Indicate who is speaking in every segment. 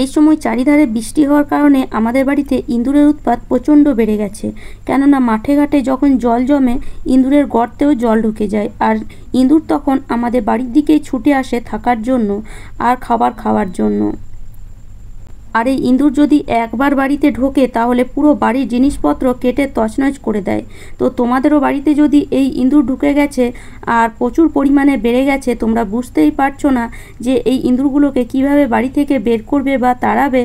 Speaker 1: এই সময় চারিধারে বৃষ্টি হওয়ার কারণে আমাদের বাড়িতে ইঁদুরের উৎপাত প্রচণ্ড বেড়ে গেছে। কেননা মাঠে ঘাটে যখন জল জমে ইঁদুরের গর্তেও জল ঢুকে যায়, আর ইঁদুর তখন আমাদের বাড়ির দিকেই ছুটে আসে থাকার জন্য আর খাবার খাওয়ার জন্য। আর এই ইঁদুর যদি একবার বাড়িতে ঢোকে তাহলে পুরো বাড়ির জিনিসপত্র কেটে তছনছ করে দেয়। তো তোমাদেরও বাড়িতে যদি এই ইঁদুর ঢুকে গেছে আর প্রচুর পরিমাণে বেড়ে গেছে, তোমরা বুঝতেই পারছো না যে এই ইঁদুরগুলোকে কিভাবে বাড়ি থেকে বের করবে বা তাড়াবে।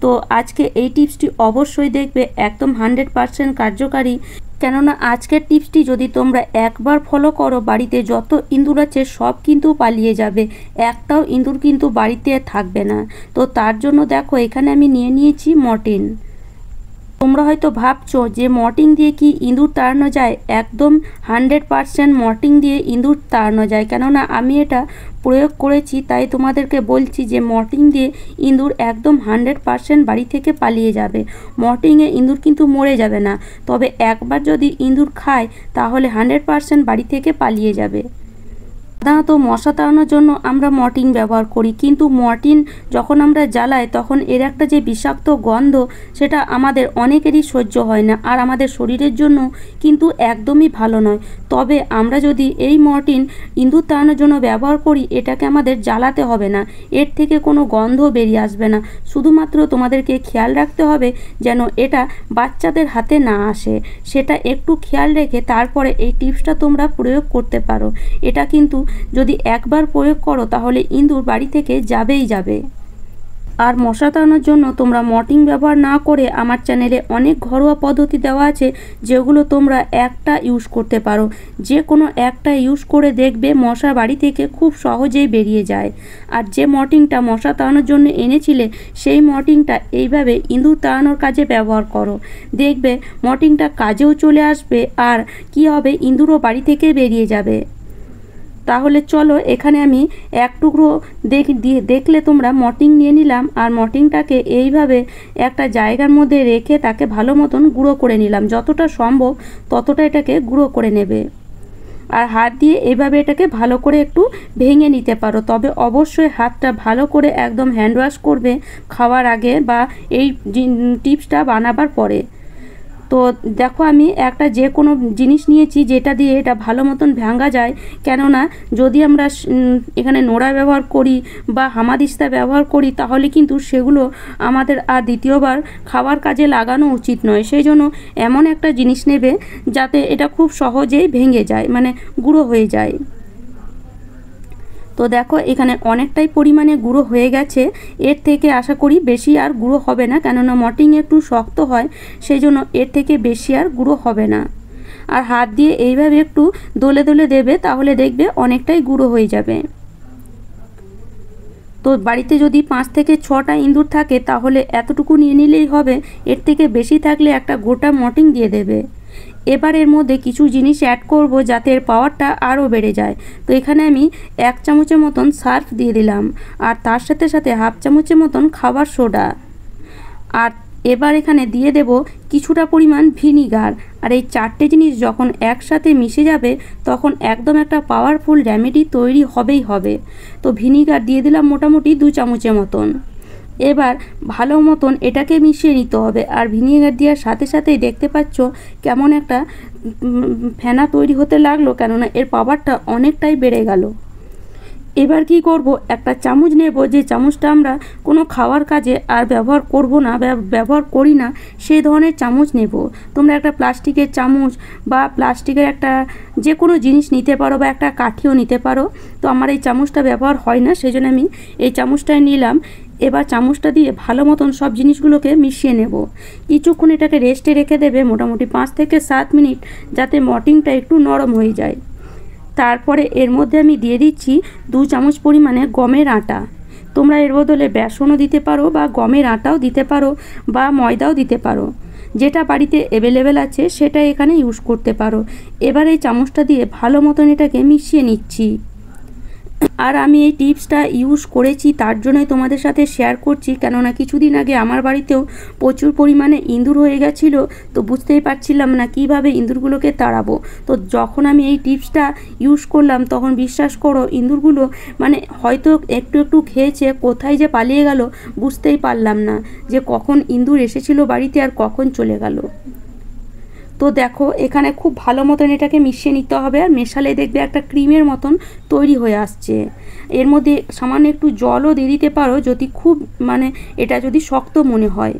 Speaker 1: তো আজকে এই টিপসটি অবশ্যই দেখবে, একদম 100% কার্যকারী। কেননা আজকের টিপসটি যদি তোমরা একবার ফলো করো, বাড়িতে যত ইঁদুর আছে সব কিন্তু পালিয়ে যাবে, একটাও ইঁদুর কিন্তু বাড়িতে থাকবে না। তো তার জন্য দেখো এখানে আমি নিয়েছি মর্টিন। তোমরা হয়তো ভাবছো যে মর্টিন দিয়ে কি ইঁদুর তাড়ানো যায়? একদম 100% মর্টিন দিয়ে ইঁদুর তাড়ানো যায়। কেননা আমি এটা প্রয়োগ করেছি, তাই তোমাদেরকে বলছি যে মর্টিন দিয়ে ইঁদুর একদম 100% বাড়ি থেকে পালিয়ে যাবে। মর্টিনে ইঁদুর কিন্তু মরে যাবে না, তবে একবার যদি ইঁদুর খায় তাহলে 100% বাড়ি থেকে পালিয়ে যাবে। সাধারণত মশা তাড়ানোর জন্য আমরা মর্টিন ব্যবহার করি, কিন্তু মর্টিন যখন আমরা জ্বালাই তখন এর একটা যে বিষাক্ত গন্ধ সেটা আমাদের অনেকেরই সহ্য হয় না, আর আমাদের শরীরের জন্য কিন্তু একদমই ভালো নয়। তবে আমরা যদি এই মর্টিন ইঁদুর তাড়ানোর জন্য ব্যবহার করি, এটাকে আমাদের জ্বালাতে হবে না, এর থেকে কোনো গন্ধ বেরিয়ে আসবে না। শুধুমাত্র তোমাদেরকে খেয়াল রাখতে হবে যেন এটা বাচ্চাদের হাতে না আসে, সেটা একটু খেয়াল রেখে তারপরে এই টিপসটা তোমরা প্রয়োগ করতে পারো। এটা কিন্তু যদি একবার প্রয়োগ করো তাহলে ইঁদুর বাড়ি থেকে যাবেই যাবে। আর মশা তাড়ানোর জন্য তোমরা মর্টিন ব্যবহার না করে আমার চ্যানেলে অনেক ঘরোয়া পদ্ধতি দেওয়া আছে, যেগুলো তোমরা একটা ইউজ করতে পারো। যে কোনো একটা ইউজ করে দেখবে মশা বাড়ি থেকে খুব সহজেই বেরিয়ে যায়। আর যে মর্টিনটা মশা তাড়ানোর জন্য এনেছিলে সেই মর্টিনটা এইভাবে ইঁদুর তাড়ানোর কাজে ব্যবহার করো, দেখবে মর্টিনটা কাজেও চলে আসবে, আর কি হবে, ইঁদুরও বাড়ি থেকে বেরিয়ে যাবে। তাহলে চলো এখানে আমি এক টুকরো দেখলে তোমরা মর্টিন নিয়ে নিলাম, আর মর্টিনটাকে এইভাবে একটা জায়গার মধ্যে রেখে তাকে ভালো মতন গুঁড়ো করে নিলাম। যতটা সম্ভব ততটা এটাকে গুঁড়ো করে নেবে, আর হাত দিয়ে এইভাবে এটাকে ভালো করে একটু ভেঙে নিতে পারো। তবে অবশ্যই হাতটা ভালো করে একদম হ্যান্ড ওয়াশ করবে খাওয়ার আগে বা এই টিপসটা বানাবার পরে। তো দেখো আমি একটা যে কোনো জিনিস নিয়েছি যেটা দিয়ে এটা ভালো মতন ভাঙা যায়। কেননা যদি আমরা এখানে নোড়া ব্যবহার করি বা হামাদিস্তা ব্যবহার করি তাহলে কিন্তু সেগুলো আমাদের আর দ্বিতীয়বার খাওয়ার কাজে লাগানো উচিত নয়। সেই জন্য এমন একটা জিনিস নেবে যাতে এটা খুব সহজেই ভেঙে যায়, মানে গুঁড়ো হয়ে যায়। তো দেখো এখানে অনেকটাই পরিমাণে গুঁড়ো হয়ে গেছে, এর থেকে আশা করি বেশি আর গুঁড়ো হবে না, কেননা মর্টিন একটু শক্ত হয়, সেই জন্য এর থেকে বেশি আর গুঁড়ো হবে না। আর হাত দিয়ে এইভাবে একটু দলে দলে দেবে, তাহলে দেখবে অনেকটাই গুঁড়ো হয়ে যাবে। তো বাড়িতে যদি 5 থেকে 6টা ইঁদুর থাকে তাহলে এতটুকু নিয়ে নিলেই হবে, এর থেকে বেশি থাকলে একটা গোটা মর্টিন দিয়ে দেবে। এবার এর মধ্যে কিছু জিনিস অ্যাড করব যাতে এর পাওয়ারটা আরও বেড়ে যায়। তো এখানে আমি 1 চামচের মতন সার্ফ দিয়ে দিলাম, আর তার সাথে সাথে 1/2 চামচের মতন খাবার সোডা, আর এবার এখানে দিয়ে দেব কিছুটা পরিমাণ ভিনিগার। আর এই 4টে জিনিস যখন একসাথে মিশে যাবে তখন একদম একটা পাওয়ারফুল রেমেডি তৈরি হবেই হবে। তো ভিনিগার দিয়ে দিলাম মোটামুটি 2 চামচের মতন। এবার ভালো মতন এটাকে মিশিয়ে নিতে হবে, আর ভিনিগার দেওয়ার সাথে সাথেই দেখতে পাচ্ছ কেমন একটা ফেনা তৈরি হতে লাগলো, কেননা এর পাওয়ারটা অনেকটাই বেড়ে গেল। এবার কি করব, একটা চামচ নেব, যে চামচটা আমরা কোনো খাওয়ার কাজে আর ব্যবহার করব না, ব্যবহার করি না, সেই ধরনের চামচ নেব। তোমরা একটা প্লাস্টিকের চামচ বা প্লাস্টিকের একটা যে কোনো জিনিস নিতে পারো, বা একটা কাঠিও নিতে পারো। তো আমার এই চামচটা ব্যবহার হয় না, সেই জন্য আমি এই চামচটাই নিলাম। এবার চামচটা দিয়ে ভালো মতন সব জিনিসগুলোকে মিশিয়ে নেব। কিছুক্ষণ এটাকে রেস্টে রেখে দেবে, মোটামুটি 5 থেকে 7 মিনিট, যাতে মর্টিনটা একটু নরম হয়ে যায়। তারপরে এর মধ্যে আমি দিয়ে দিচ্ছি 2 চামচ পরিমাণে গমের আটা। তোমরা এর বদলে বেসনও দিতে পারো, বা গমের আটাও দিতে পারো, বা ময়দাও দিতে পারো, যেটা বাড়িতে অ্যাভেলেবেল আছে সেটা এখানে ইউজ করতে পারো। এবার এই চামচটা দিয়ে ভালো মতন এটাকে মিশিয়ে নিচ্ছি। আর আমি এই টিপসটা ইউজ করেছি, তার জন্যই তোমাদের সাথে শেয়ার করছি। কেননা কিছুদিন আগে আমার বাড়িতেও প্রচুর পরিমাণে ইঁদুর হয়ে গেছিলো, তো বুঝতেই পারছিলাম না কিভাবে ইঁদুরগুলোকে তাড়াবো। তো যখন আমি এই টিপসটা ইউজ করলাম তখন বিশ্বাস করো ইঁদুরগুলো মানে হয়তো একটু একটু খেয়েছে, কোথায় যে পালিয়ে গেল বুঝতেই পারলাম না যে কখন ইঁদুর এসেছিলো বাড়িতে আর কখন চলে গেল। তো দেখো এখানে খুব ভালো মতন এটাকে মিশিয়ে নিতে হবে, আর মেশালে দেখবে একটা ক্রিমের মতন তৈরি হয়ে আসছে। এর মধ্যে সামান্য একটু জলও দিয়ে দিতে পারো যদি খুব মানে এটা যদি শক্ত মনে হয়।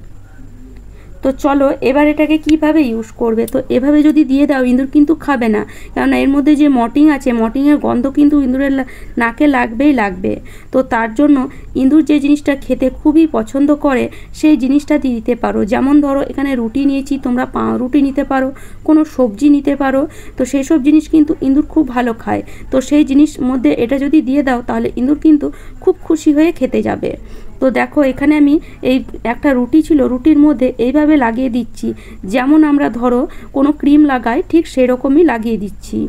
Speaker 1: তো চলো এবার এটাকে কিভাবে ইউজ করবে। তো এভাবে যদি দিয়ে দাও ইঁদুর কিন্তু খাবে না, কারণ এর মধ্যে যে মর্টিন আছে, মর্টিনের গন্ধ কিন্তু ইঁদুরের নাকে লাগবেই লাগবে। তো তার জন্য ইঁদুর যে জিনিসটা খেতে খুবই পছন্দ করে সেই জিনিসটা দিয়ে দিতে পারো। যেমন ধরো এখানে রুটি নিয়েছি, তোমরা পাউরুটি নিতে পারো, কোনো সবজি নিতে পারো। তো সেই সব জিনিস কিন্তু ইঁদুর খুব ভালো খায়। তো সেই জিনিস মধ্যে এটা যদি দিয়ে দাও তাহলে ইঁদুর কিন্তু খুব খুশি হয়ে খেতে যাবে। তো দেখো এখানে আমি এই একটা রুটি ছিল, রুটির মধ্যে এইভাবে লাগিয়ে দিচ্ছি, যেমন আমরা ধরো কোনো ক্রিম লাগাই ঠিক সেরকমই লাগিয়ে দিচ্ছি।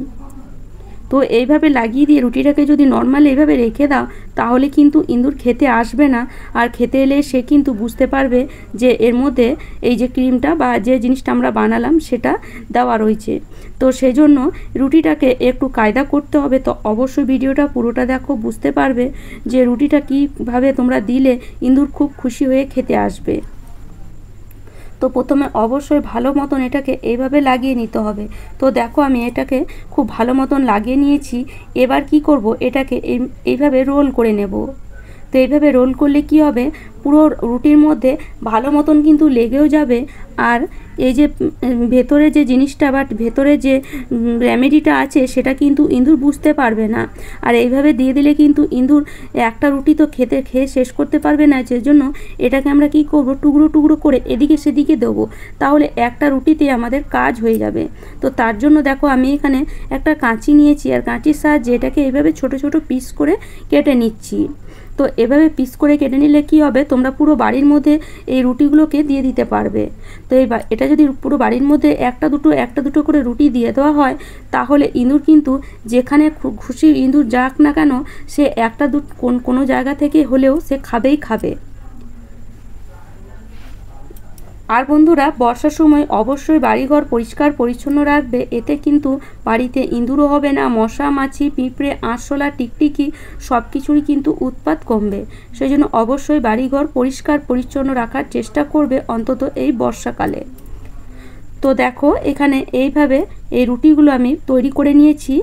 Speaker 1: তো এইভাবে লাগিয়ে দিয়ে রুটিটাকে যদি নর্মালি এইভাবে রেখে দাও তাহলে কিন্তু ইঁদুর খেতে আসবে না, আর খেতে এলে সে কিন্তু বুঝতে পারবে যে এর মধ্যে এই যে ক্রিমটা বা যে জিনিসটা আমরা বানালাম সেটা দেওয়া রয়েছে। তো সেই জন্য রুটিটাকে একটু কায়দা করতে হবে। তো অবশ্যই ভিডিওটা পুরোটা দেখো, বুঝতে পারবে যে রুটিটা কীভাবে তোমরা দিলে ইঁদুর খুব খুশি হয়ে খেতে আসবে। তো প্রথমে অবশ্যই ভালো মতন এটাকে এইভাবে লাগিয়ে নিতে হবে। তো দেখো আমি এটাকে খুব ভালো মতন লাগিয়ে নিয়েছি। এবার কি করব, এটাকে এইভাবে রোল করে নেব। তো এইভাবে রোল করলে কি হবে, পুরো রুটির মধ্যে ভালো মতন কিন্তু লেগেও যাবে, আর এই যে ভেতরে যে জিনিসটা বা ভেতরে যে রেমেডিটা আছে সেটা কিন্তু ইঁদুর বুঝতে পারবে না। আর এইভাবে দিয়ে দিলে কিন্তু ইঁদুর একটা রুটি তো খেয়ে শেষ করতে পারবে না। সেজন্য এটাকে আমরা কি করব, টুকরো টুকরো করে এদিকে সেদিকে দেবো, তাহলে একটা রুটিতে আমাদের কাজ হয়ে যাবে। তো তার জন্য দেখো আমি এখানে একটা কাঁচি নিয়েছি, আর কাঁচির সাহায্যে এটাকে এইভাবে ছোট ছোট পিস করে কেটে নিচ্ছি। তো এভাবে পিস করে কেটে নিলে কি হবে, তোমরা পুরো বাড়ির মধ্যে এই রুটিগুলোকে দিয়ে দিতে পারবে। তো এটা যদি পুরো বাড়ির মধ্যে একটা দুটো করে রুটি দিয়ে দেওয়া হয় তাহলে ইঁদুর কিন্তু যেখানে খুশি ইঁদুর যাক না কেন সে একটা কোনো জায়গা থেকে হলেও সে খাবেই খাবে। আর বন্ধুরা বর্ষার সময় অবশ্যই বাড়িঘর পরিষ্কার পরিচ্ছন্ন রাখবে, এতে কিন্তু বাড়িতে ইঁদুরও হবে না, মশা মাছি পিঁপড়ে আরশোলা টিকটিকি সব কিছুরই কিন্তু উৎপাত কমবে। সেই জন্য অবশ্যই বাড়িঘর পরিষ্কার পরিচ্ছন্ন রাখার চেষ্টা করবে অন্তত এই বর্ষাকালে। তো দেখো এখানে এইভাবে এই রুটিগুলো আমি তৈরি করে নিয়েছি।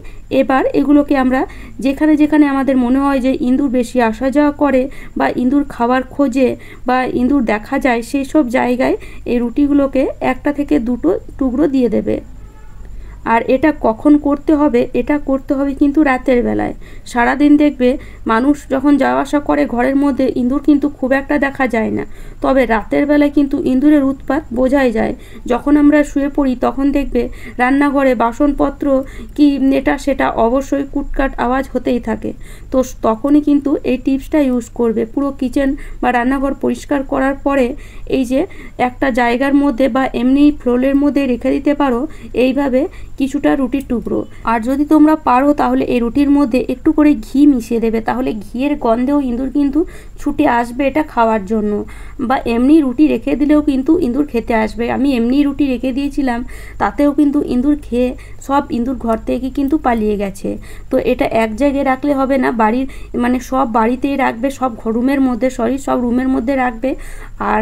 Speaker 1: এবার এগুলোকে আমরা যেখানে যেখানে আমাদের মনে হয় যে ইঁদুর বেশি আসা যাওয়া করে বা ইঁদুর খাবার খোঁজে বা ইঁদুর দেখা যায় সেই সব জায়গায় এই রুটিগুলোকে একটা থেকে দুটো টুকরো দিয়ে দেবে। আর এটা কখন করতে হবে, এটা করতে হবে কিন্তু রাতের বেলায়। সারাদিন দেখবে মানুষ যখন যাওয়া আসা করে ঘরের মধ্যে ইঁদুর কিন্তু খুব একটা দেখা যায় না, তবে রাতের বেলায় কিন্তু ইঁদুরের উৎপাত বোঝাই যায়। যখন আমরা শুয়ে পড়ি তখন দেখবে রান্নাঘরে বাসনপত্র কি এটা সেটা অবশ্যই কুটকাট আওয়াজ হতেই থাকে। তো তখনই কিন্তু এই টিপসটা ইউজ করবে। পুরো কিচেন বা রান্নাঘর পরিষ্কার করার পরে এই যে একটা জায়গার মধ্যে বা এমনি ফ্লোরের মধ্যে রেখে দিতে পারো এইভাবে কিছুটা রুটির টুকরো। আর যদি তোমরা পারো তাহলে এই রুটির মধ্যে একটু করে ঘি মিশিয়ে দেবে, তাহলে ঘিয়ের গন্ধেও ইঁদুর কিন্তু ছুটে আসবে এটা খাওয়ার জন্য। বা এমনি রুটি রেখে দিলেও কিন্তু ইঁদুর খেতে আসবে। আমি এমনি রুটি রেখে দিয়েছিলাম, তাতেও কিন্তু ইঁদুর খেয়ে সব ইঁদুর ঘর থেকে কিন্তু পালিয়ে গেছে। তো এটা এক জায়গায় রাখলে হবে না, বাড়ির মানে সব বাড়িতেই রাখবে, সব রুমের মধ্যে সব রুমের মধ্যে রাখবে। আর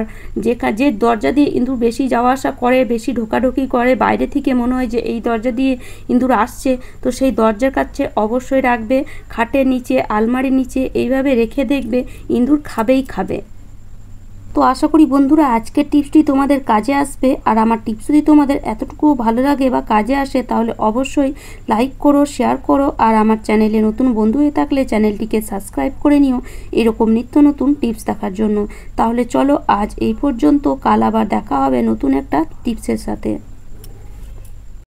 Speaker 1: যে দরজা দিয়ে ইঁদুর বেশি যাওয়া আসা করে, বেশি ঢোকাঢুকি করে, বাইরে থেকে মনে হয় যে এই দরজা দিয়ে ইঁদুর আসছে, তো সেই দরজার কাছে অবশ্যই রাখবে, খাটের নিচে, আলমারির নিচে, এইভাবে রেখে দেখবে ইঁদুর খাবেই খাবে। তো আশা করি বন্ধুরা আজকের টিপসটি তোমাদের কাজে আসবে। আর আমার টিপস যদি তোমাদের এতটুকু ভালো লাগে বা কাজে আসে তাহলে অবশ্যই লাইক করো, শেয়ার করো, আর আমার চ্যানেলে নতুন বন্ধু হয়ে থাকলে চ্যানেলটিকে সাবস্ক্রাইব করে নিও এরকম নিত্য নতুন টিপস দেখার জন্য। তাহলে চলো আজ এই পর্যন্ত, কাল আবার দেখা হবে নতুন একটা টিপসের সাথে।